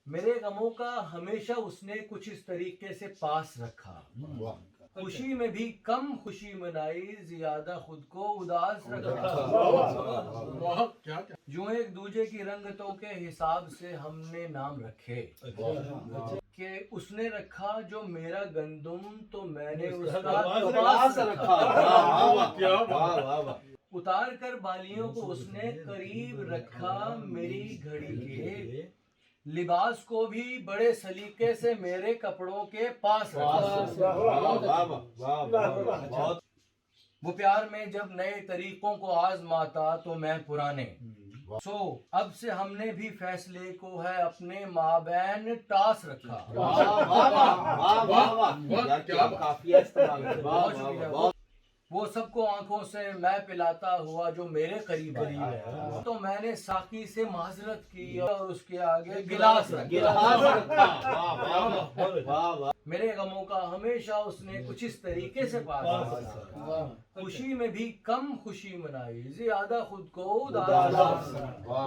میرے غموں کا ہمیشہ اس نے کچھ اس طریقے سے پاس رکھا، خوشی میں بھی کم خوشی منائی، زیادہ خود کو اداس رکھا۔ جو ایک دوجے کی رنگتوں کے حساب سے ہم نے نام رکھے، کہ اس نے رکھا جو میرا گندم تو میں نے اس کا کباس رکھا۔ اتار کر بالیوں کو اس نے قریب رکھا، میری گھڑی کے لباس کو بھی بڑے سلیقے سے میرے کپڑوں کے پاس رکھا۔ وہ پیار میں جب نئے طریقوں کو آزماتا تو میں پرانے، سو اب سے ہم نے بھی فیصلے کو ہے اپنے مابین ٹاس رکھا۔ بہت شکریہ۔ وہ سب کو آنکھوں سے میں پلاتا ہوا جو میرے قریب آیا، تو میں نے ساقی سے معذرت کی اور اس کے آگے گلاس رکھا۔ میرے غموں کا ہمیشہ اس نے کچھ اس طریقے سے پاس رکھا، خوشی میں بھی کم خوشی منائی، زیادہ خود کو اداس رکھا۔